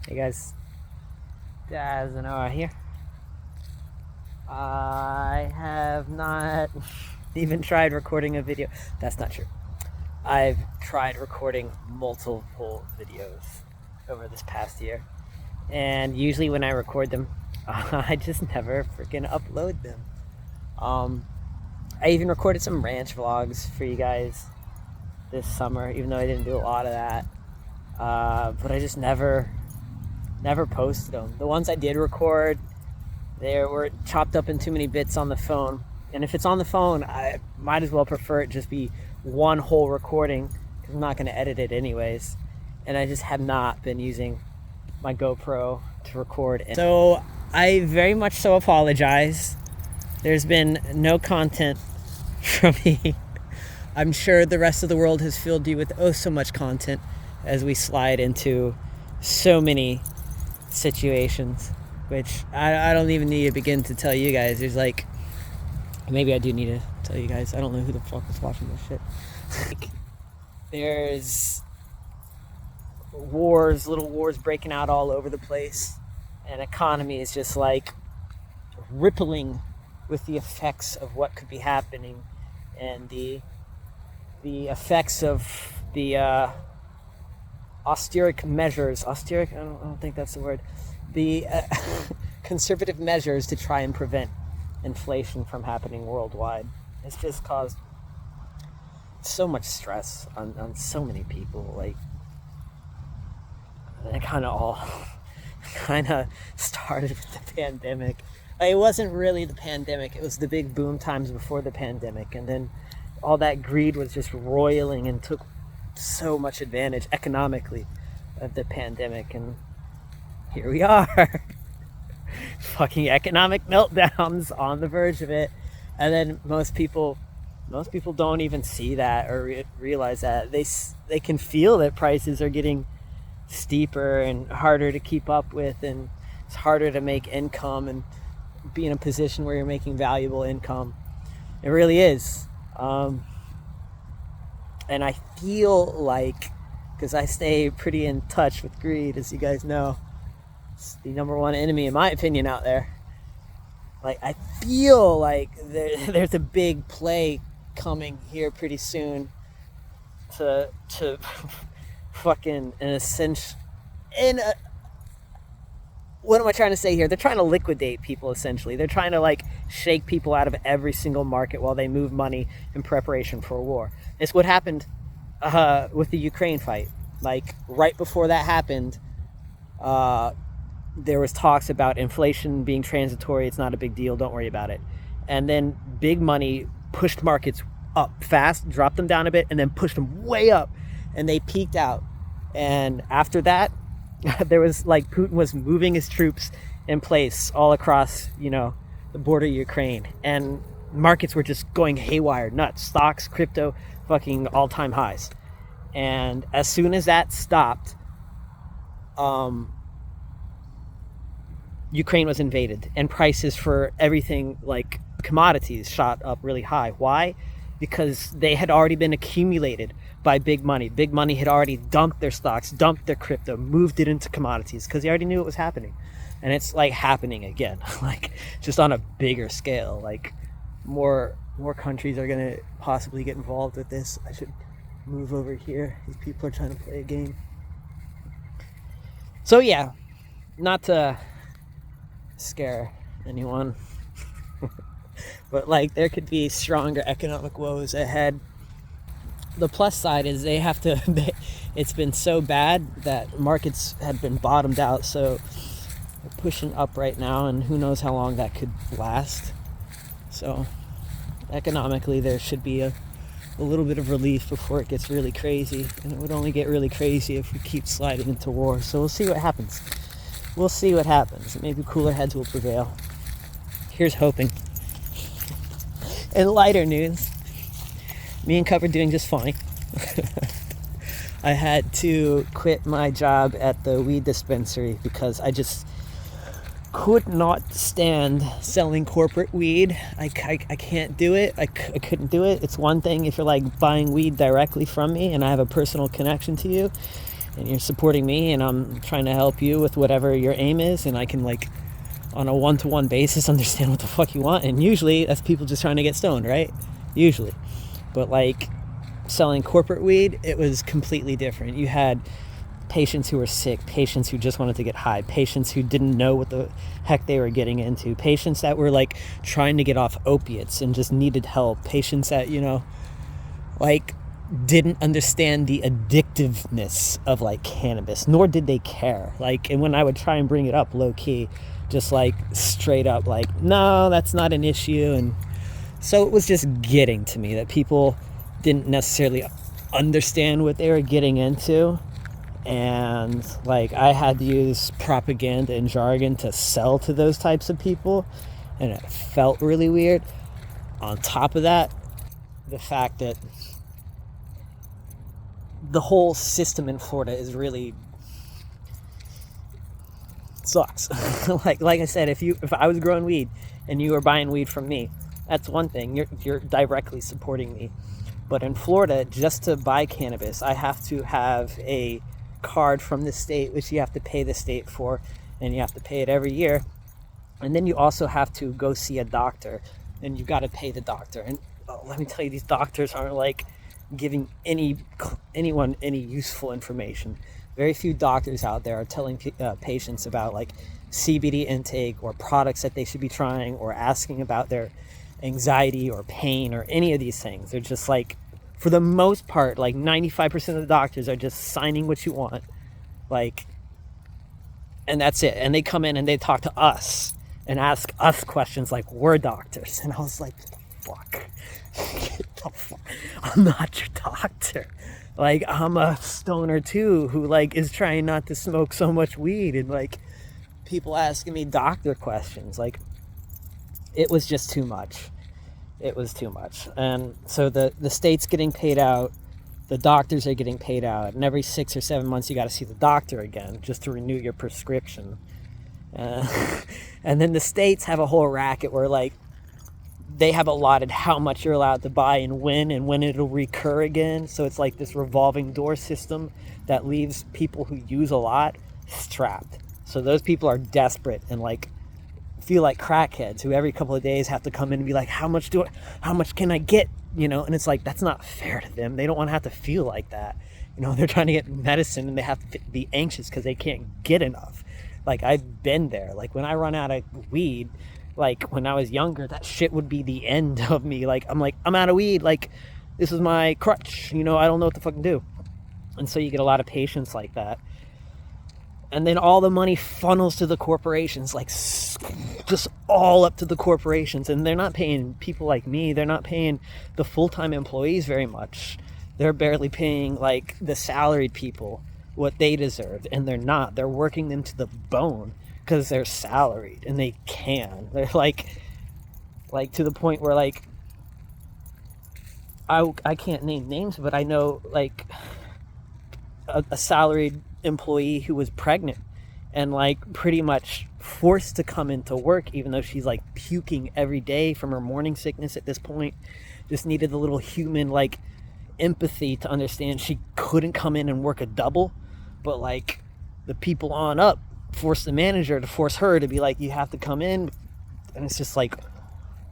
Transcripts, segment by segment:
Hey guys, Daz and Noah here. I have not even tried recording a video. That's not true. I've tried recording multiple videos over this past year, and usually when I record them, I just never freaking upload them. I even recorded some ranch vlogs for you guys this summer, even though I didn't do a lot of that. But I just never posted them. The ones I did record, they were chopped up in too many bits on the phone. And if it's on the phone, I might as well prefer it just be one whole recording, because I'm not going to edit it anyways. And I just have not been using my GoPro to record. So I very much so apologize. There's been no content from me. I'm sure the rest of the world has filled you with oh so much content as we slide into so many situations, which I don't even need to begin to tell you guys. There's like, maybe I do need to tell you guys. I don't know who the fuck is watching this shit. Like, there's little wars breaking out all over the place, and economy is just like rippling with the effects of what could be happening, and the effects of the austeric measures. Austeric? I don't think that's the word. The conservative measures to try and prevent inflation from happening worldwide. It's just caused so much stress on so many people. Like, it kind of started with the pandemic. It wasn't really the pandemic. It was the big boom times before the pandemic. And then all that greed was just roiling and took so much advantage economically of the pandemic. And here we are. Fucking economic meltdowns, on the verge of it. And then most people don't even see that or realize that. They can feel that prices are getting steeper and harder to keep up with, and it's harder to make income and be in a position where you're making valuable income. It really is. And I feel like, because I stay pretty in touch with greed, as you guys know, it's the number one enemy in my opinion out there. Like, I feel like there's a big play coming here pretty soon to fucking what am I trying to say here? They're trying to liquidate people, essentially. They're trying to like shake people out of every single market while they move money in preparation for a war. It's what happened with the Ukraine fight. Like, right before that happened, there was talks about inflation being transitory. It's not a big deal. Don't worry about it. And then big money pushed markets up fast, dropped them down a bit, and then pushed them way up. And they peaked out. And after that, there was like Putin was moving his troops in place all across, the border of Ukraine. And markets were just going haywire, nuts. Stocks, crypto, fucking all-time highs. And as soon as that stopped, Ukraine was invaded, and prices for everything like commodities shot up really high. Why? Because they had already been accumulated by big money. Big money had already dumped their stocks, dumped their crypto, moved it into commodities, because they already knew it was happening. And it's like happening again, like just on a bigger scale. Like more countries are going to possibly get involved with this. I should move over here. These people are trying to play a game. So yeah, not to scare anyone, but like, there could be stronger economic woes ahead. The plus side is it's been so bad that markets had been bottomed out, so they're pushing up right now, and who knows how long that could last. So economically, there should be a little bit of relief before it gets really crazy, and it would only get really crazy if we keep sliding into war. So we'll see what happens. Maybe cooler heads will prevail. Here's hoping. In lighter news, me and Cup are doing just fine. I had to quit my job at the weed dispensary because I just could not stand selling corporate weed. I can't do it. I couldn't do it. It's one thing if you're like buying weed directly from me and I have a personal connection to you, and you're supporting me, and I'm trying to help you with whatever your aim is, and I can like on a one-to-one basis understand what the fuck you want. And usually that's people just trying to get stoned, right? Usually. But like selling corporate weed, it was completely different. You had patients who were sick, patients who just wanted to get high, patients who didn't know what the heck they were getting into, patients that were like trying to get off opiates and just needed help, patients that, you know, like didn't understand the addictiveness of like cannabis, nor did they care. Like, and when I would try and bring it up low key, just like straight up like, no, that's not an issue. And so it was just getting to me that people didn't necessarily understand what they were getting into. And like I had to use propaganda and jargon to sell to those types of people, and it felt really weird. On top of that, the fact that the whole system in Florida is really sucks. like I said, if I was growing weed and you were buying weed from me, that's one thing. You're directly supporting me. But in Florida, just to buy cannabis, I have to have a card from the state, which you have to pay the state for, and you have to pay it every year. And then you also have to go see a doctor, and you got to pay the doctor. And let me tell you, these doctors aren't like giving anyone any useful information. Very few doctors out there are telling patients about like CBD intake or products that they should be trying, or asking about their anxiety or pain or any of these things. They're just like, for the most part, like 95% of the doctors are just signing what you want, like, and that's it. And they come in and they talk to us and ask us questions like we're doctors. And I was like, fuck. I'm not your doctor. Like, I'm a stoner too, who like is trying not to smoke so much weed. And like people asking me doctor questions, like it was just too much. It was too much. And so the state's getting paid out, the doctors are getting paid out, and every 6 or 7 months you got to see the doctor again just to renew your prescription. And then the states have a whole racket where like they have allotted how much you're allowed to buy and when it'll recur again. So it's like this revolving door system that leaves people who use a lot strapped. So those people are desperate and like feel like crackheads who every couple of days have to come in and be like, how much can I get? You know, and it's like, that's not fair to them. They don't want to have to feel like that. You know, they're trying to get medicine and they have to be anxious because they can't get enough. Like, I've been there. Like, when I run out of weed, like when I was younger, that shit would be the end of me. Like, I'm out of weed. Like, this is my crutch. You know, I don't know what to fucking do. And so you get a lot of patients like that. And then all the money funnels to the corporations, like just all up to the corporations. And they're not paying people like me. They're not paying the full-time employees very much. They're barely paying like the salaried people what they deserve. And they're not. They're working them to the bone because they're salaried and they can. They're like to the point where like, I can't name names, but I know like a salaried employee who was pregnant and like pretty much forced to come into work even though she's like puking every day from her morning sickness at this point. Just needed a little human like empathy to understand she couldn't come in and work a double, but like the people on up forced the manager to force her to be like, you have to come in. And it's just like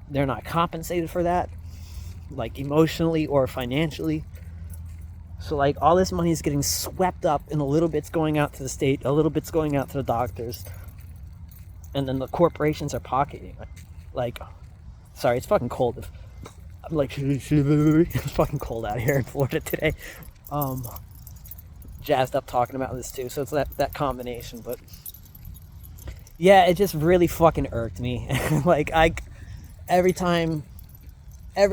they're not compensated for that, like emotionally or financially. So like all this money is getting swept up and a little bit's going out to the state, a little bit's going out to the doctors, and then the corporations are pocketing it. Like, sorry, it's fucking cold. I'm like, it's fucking cold out here in Florida today. Jazzed up talking about this too, so it's that combination. But yeah, it just really fucking irked me. Like every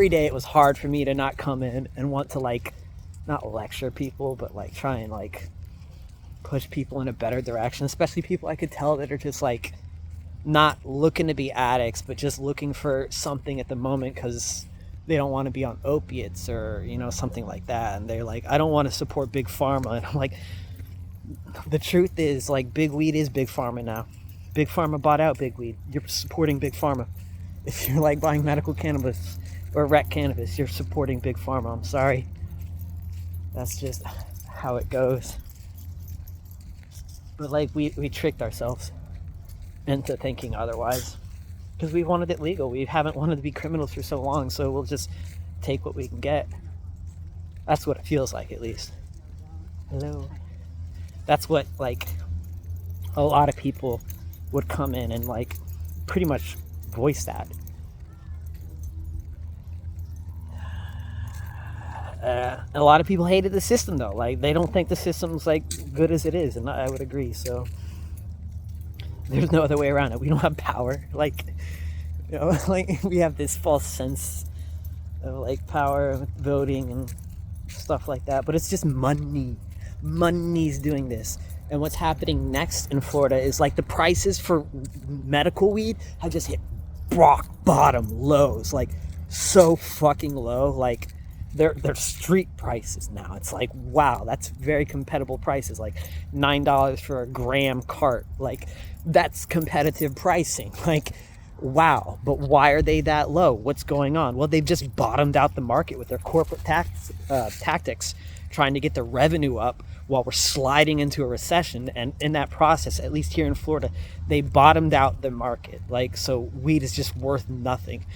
day it was hard for me to not come in and want to like not lecture people, but like try and like push people in a better direction, especially people I could tell that are just like not looking to be addicts, but just looking for something at the moment because they don't want to be on opiates or, you know, something like that. And they're like, I don't want to support big pharma. And I'm like, the truth is like big weed is big pharma now. Big pharma bought out big weed. You're supporting big pharma. If you're like buying medical cannabis or rec cannabis, you're supporting big pharma. I'm sorry. That's just how it goes. But like we tricked ourselves into thinking otherwise because we wanted it legal. We haven't wanted to be criminals for so long, so we'll just take what we can get. That's what it feels like, at least. Hello. That's what, like, a lot of people would come in and, like, pretty much voice that. A lot of people hated the system, though. Like, they don't think the system's, like, good as it is, and I would agree, so there's no other way around it. We don't have power. Like, you know, like, we have this false sense of, like, power with voting and stuff like that, but it's just money. Money's doing this. And what's happening next in Florida is, like, the prices for medical weed have just hit rock bottom lows, like, so fucking low. Like, they're street prices now. It's like, wow, that's very competitive prices. Like $9 for a gram cart. Like, that's competitive pricing. Like, wow. But why are they that low? What's going on? Well, they've just bottomed out the market with their corporate tactics, trying to get the revenue up while we're sliding into a recession. And in that process, at least here in Florida, they bottomed out the market. Like, so weed is just worth nothing.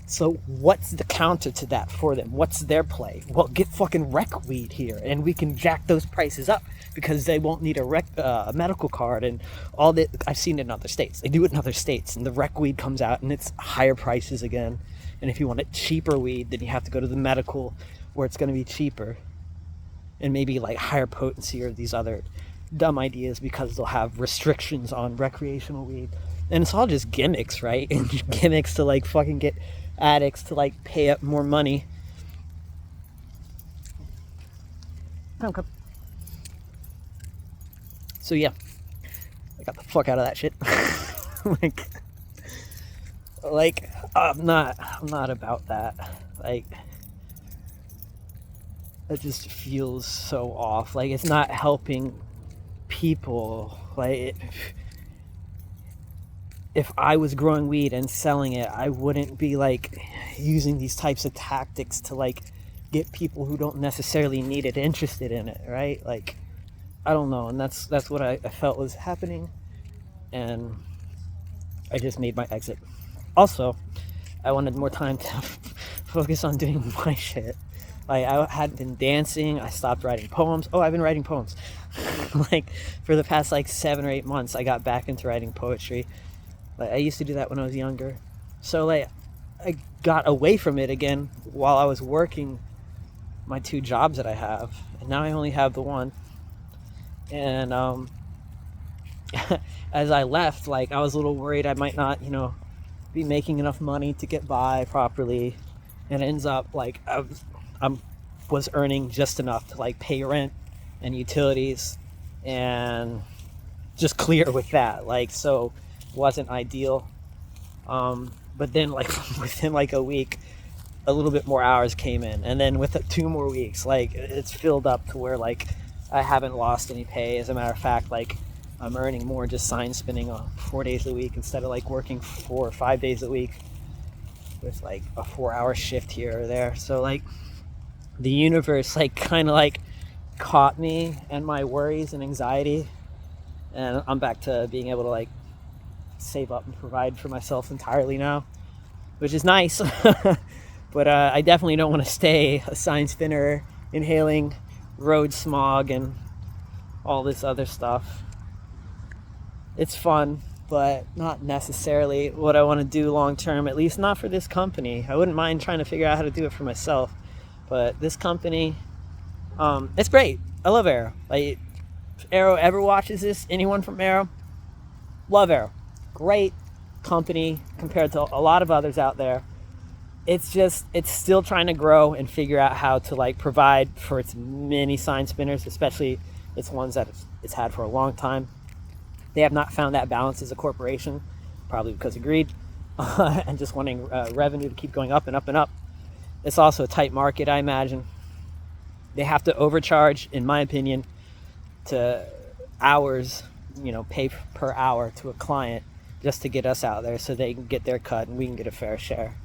So what's the counter to that for them? What's their play? Well, get fucking rec weed here, and we can jack those prices up because they won't need a medical card and all that. I've seen it in other states. They do it in other states, and the rec weed comes out, and it's higher prices again. And if you want it cheaper weed, then you have to go to the medical, where it's going to be cheaper, and maybe like higher potency or these other dumb ideas because they'll have restrictions on recreational weed. And it's all just gimmicks, right? And gimmicks to like fucking get addicts to like pay up more money. Come. So yeah, I got the fuck out of that shit. like I'm not about that. Like, it just feels so off. Like, it's not helping people. Like, if I was growing weed and selling it, I wouldn't be like using these types of tactics to like get people who don't necessarily need it interested in it, right? Like, I don't know, and that's what I felt was happening, and I just made my exit. Also, I wanted more time to focus on doing my shit. Like, I hadn't been dancing. I stopped writing poems. Oh, I've been writing poems. Like, for the past like 7 or 8 months, I got back into writing poetry. Like, I used to do that when I was younger. So, like, I got away from it again while I was working my 2 jobs that I have. And now I only have the one. And as I left, like, I was a little worried I might not, be making enough money to get by properly. And it ends up, like, I was earning just enough to, like, pay rent and utilities and just clear with that. Like, so wasn't ideal. But then, like, within like a week, a little bit more hours came in, and then with 2 more weeks, like, it's filled up to where, like, I haven't lost any pay. As a matter of fact, like, I'm earning more just sign spinning on 4 days a week instead of like working 4 or 5 days a week with like a 4-hour shift here or there. So, like, the universe like kind of like caught me and my worries and anxiety, and I'm back to being able to like save up and provide for myself entirely now, which is nice. But I definitely don't want to stay a sign spinner inhaling road smog and all this other stuff. It's fun, but not necessarily what I want to do long term, at least not for this company. I wouldn't mind trying to figure out how to do it for myself, but this company, it's great. I love Arrow. Like, if Arrow ever watches this, anyone from Arrow, love Arrow. Great company compared to a lot of others out there. It's just, it's still trying to grow and figure out how to like provide for its many sign spinners, especially its ones that it's had for a long time. They have not found that balance as a corporation, probably because of greed and just wanting revenue to keep going up and up and up. It's also a tight market, I imagine. They have to overcharge, in my opinion, to hours, pay per hour to a client just to get us out there so they can get their cut and we can get a fair share.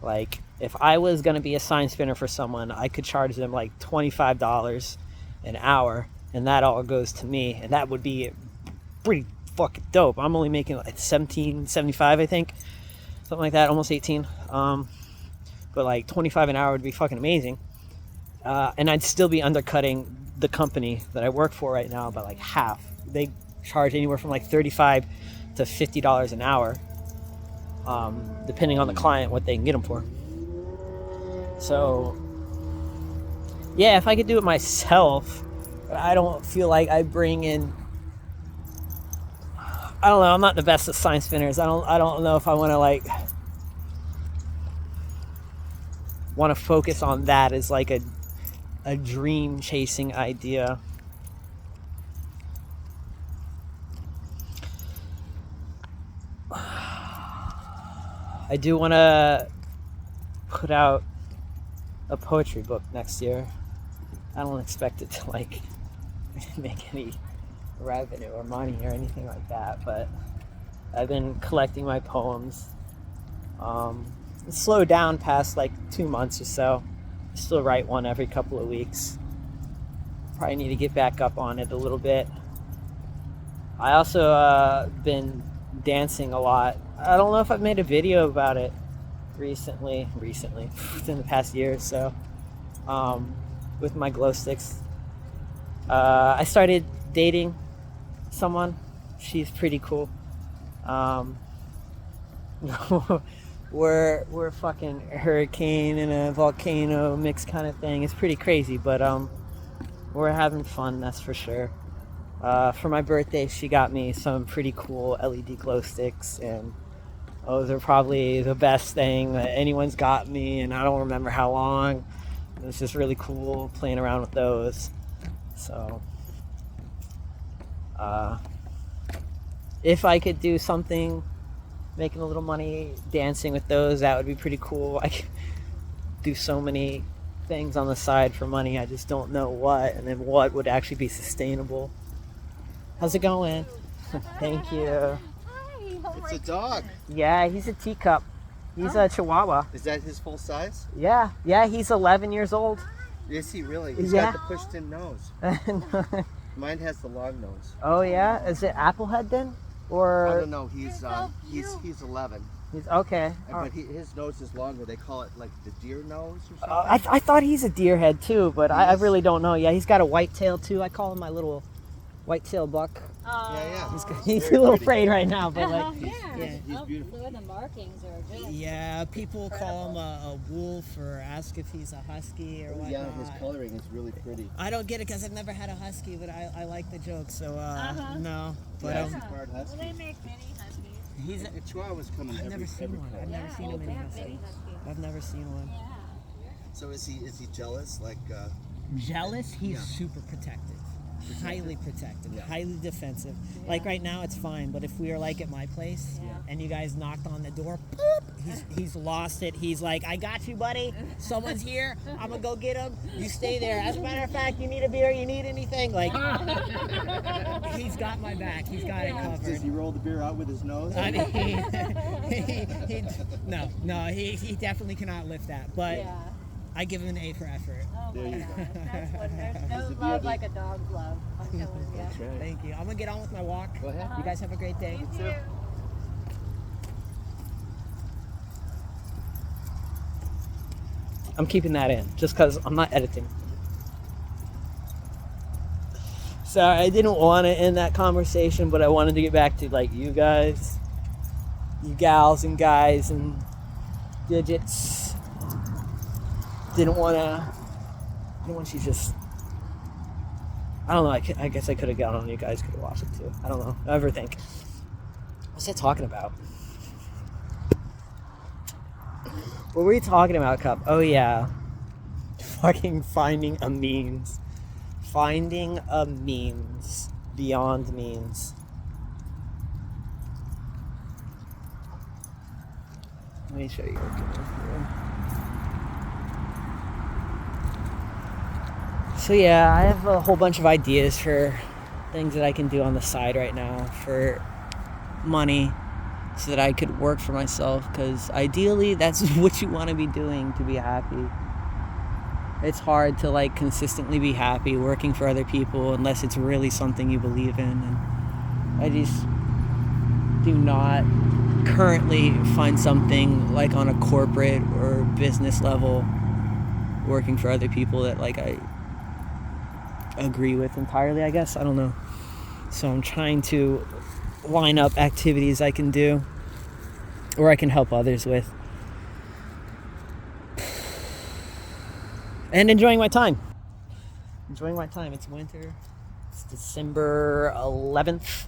Like, if I was going to be a sign spinner for someone, I could charge them like $25 an hour, and that all goes to me, and that would be pretty fucking dope. I'm only making like $17.75, I think, something like that, almost 18. But like $25 an hour would be fucking amazing, and I'd still be undercutting the company that I work for right now by like half. They charge anywhere from like $35 to $50 an hour, depending on the client, what they can get them for. So yeah, if I could do it myself, I don't feel like I bring in, I don't know, I'm not the best at sign spinners. I don't know if I want to focus on that as like a dream chasing idea. I do want to put out a poetry book next year. I don't expect it to like make any revenue or money or anything like that, but I've been collecting my poems. It's slowed down past like 2 months or so. I still write one every couple of weeks. Probably need to get back up on it a little bit. I also been dancing a lot. I don't know if I've made a video about it recently within the past year or so, with my glow sticks. I started dating someone. She's pretty cool. We're fucking hurricane and a volcano mix kind of thing. It's pretty crazy, but we're having fun, that's for sure. For my birthday, she got me some pretty cool LED glow sticks, and those are probably the best thing that anyone's got me, and I don't remember how long. It's just really cool playing around with those. So if I could do something making a little money dancing with those, that would be pretty cool. I could do so many things on the side for money. I just don't know what, and then what would actually be sustainable. How's it going? Thank you. It's a dog. Yeah, he's a teacup. He's a Chihuahua. Is that his full size? Yeah, he's 11 years old. Is he really? He's Yeah. got the pushed-in nose. Mine has the long nose. Oh yeah, is it Applehead then, I or don't know. He's 11, he's okay? but his nose is longer. They call it like the deer nose or something. I thought he's a deer head too, but I Yes. really don't know. Yeah, he's got a white tail too. I call him my little white tail buck. Yeah. He's a very little pretty. afraid right now, but like, He's beautiful. The markings are just yeah, people call him a wolf or ask if he's a husky or whatnot. Yeah, his coloring is really pretty. I don't get it because I've never had a husky, but I like the joke, so no. But Yeah, he's a smart Well, husky. they make mini huskies. he's The Chihuahua's coming I've every never seen one. color. I've never seen a they mini have husky. mini huskies. I've never seen one. Yeah. So is he jealous? Like Jealous, he's Yeah. super protective. Highly protective, Yeah. highly defensive. Like right now it's fine, but if we were like at my place and you guys knocked on the door, boop, he's lost it. He's like, I got you, buddy. Someone's here. I'm gonna go get him. You stay there. As a matter of fact, you need a beer, you need anything. Like, he's got my back. He's got it does covered. he roll the beer out with his nose? I mean, he definitely cannot lift that. But Yeah. I give him an A for effort. Oh There my you God. go. That's what, there's He's no a love beauty. like a dog's love. I'm telling you. That's right. Thank you. I'm gonna get on with my walk. Go ahead. You guys have a great day. You too. I'm keeping that in just because I'm not editing. Sorry, I didn't want to end that conversation, but I wanted to get back to like you guys, you gals and guys and digits. Didn't want you just. I don't know. I guess I could have gotten on. You guys could have watched it too. I don't know. I ever think. What's that talking about? What were we talking about, Cup? Oh yeah. Fucking finding a means. Finding a means beyond means. Let me show you. So yeah, I have a whole bunch of ideas for things that I can do on the side right now for money so that I could work for myself, because ideally that's what you want to be doing to be happy. it's hard to like consistently be happy working for other people unless it's really something you believe in. And I just do not currently find something like on a corporate or business level working for other people that like I agree with entirely, I guess. I don't know. So I'm trying to line up activities I can do or I can help others with. And enjoying my time. It's winter. It's December 11th.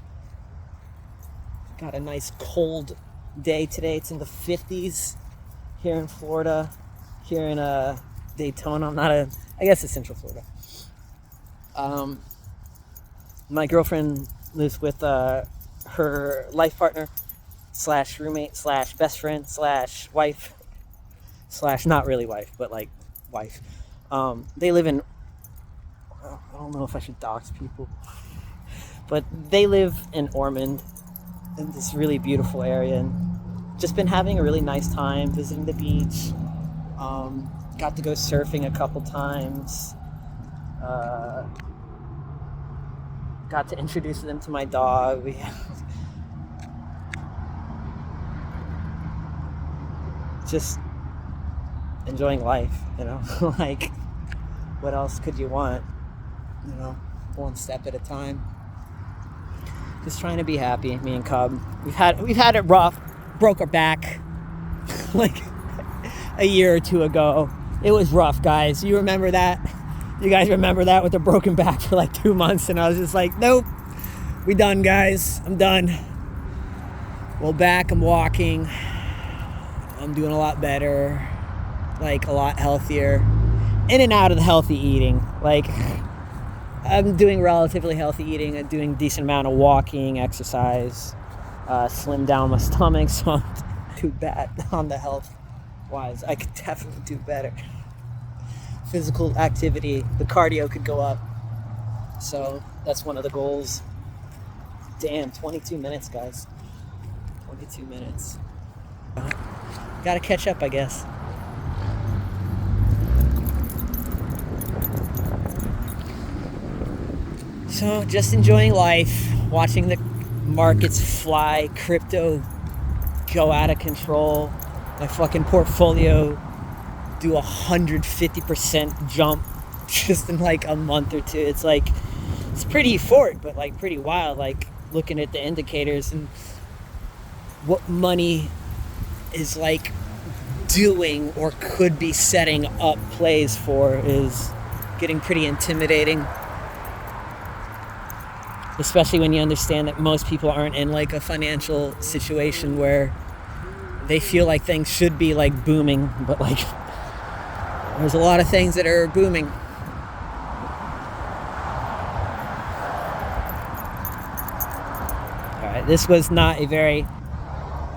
Got a nice cold day today. It's in the 50s here in Florida. Here in Daytona. I guess it's Central Florida. My girlfriend lives with her life partner / roommate / best friend / wife / not really wife, but like wife. They live in, I don't know if I should dox people, but they live in Ormond, in this really beautiful area, and just been having a really nice time visiting the beach. Got to go surfing a couple times. Got to introduce them to my dog. Just enjoying life, you know. Like, what else could you want? You know, one step at a time. Just trying to be happy. Me and Cub, we've had it rough. Broke our back like a year or two ago. It was rough, guys. You remember that? You guys remember that, with a broken back for like 2 months, and I was just like, nope, we done, guys. I'm done. Well, back, I'm walking. I'm doing a lot better, like a lot healthier. In and out of the healthy eating. Like, I'm doing relatively healthy eating. I'm doing a decent amount of walking, exercise, slim down my stomach, so I'm too bad on the health wise. I could definitely do better. Physical activity, the cardio could go up. So that's one of the goals. Damn, 22 minutes, guys. 22 minutes. Gotta catch up, I guess. So just enjoying life, watching the markets fly, crypto go out of control, my fucking portfolio do 150% jump just in like a month or two. It's like, it's pretty euphoric, but like pretty wild, like looking at the indicators and what money is like doing or could be setting up plays for is getting pretty intimidating. Especially when you understand that most people aren't in like a financial situation where they feel like things should be like booming, but like there's a lot of things that are booming. Alright, this was not a very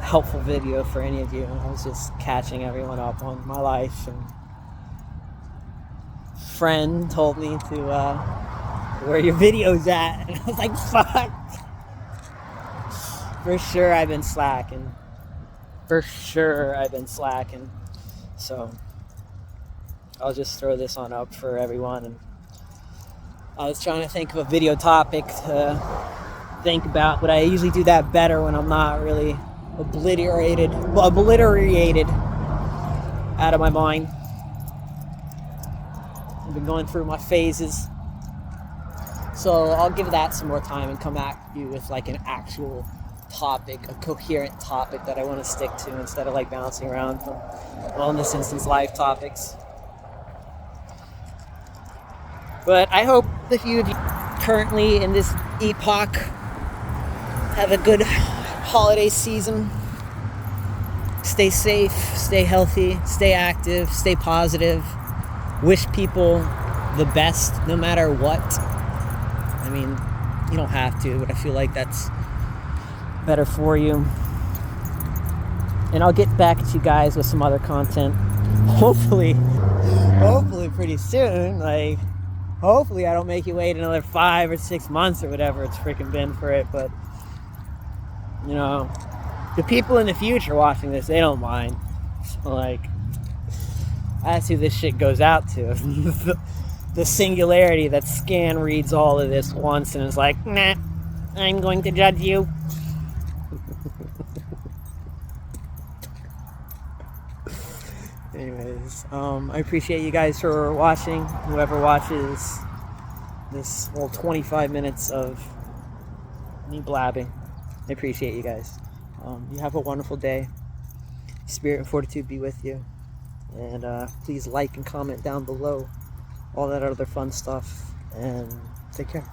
helpful video for any of you. I was just catching everyone up on my life, and friend told me to where your video's at, and I was like, fuck. For sure I've been slacking. So I'll just throw this on up for everyone. And I was trying to think of a video topic to think about, but I usually do that better when I'm not really obliterated out of my mind. I've been going through my phases. So I'll give that some more time and come at you with like an actual topic, a coherent topic that I want to stick to, instead of like bouncing around from, well, in this instance, life topics. But I hope that you currently in this epoch have a good holiday season. Stay safe, stay healthy, stay active, stay positive. Wish people the best no matter what. I mean, you don't have to, but I feel like that's better for you. And I'll get back at you guys with some other content. Hopefully pretty soon. Like, hopefully I don't make you wait another 5 or 6 months or whatever it's freaking been for it. But, you know, the people in the future watching this, they don't mind. So, like, That's who this shit goes out to. The singularity that Scan reads all of this once and is like, nah, I'm going to judge you. Anyways, I appreciate you guys for watching. Whoever watches this whole 25 minutes of me blabbing, I appreciate you guys. You have a wonderful day. Spirit and fortitude be with you. And please like and comment down below. All that other fun stuff. And take care.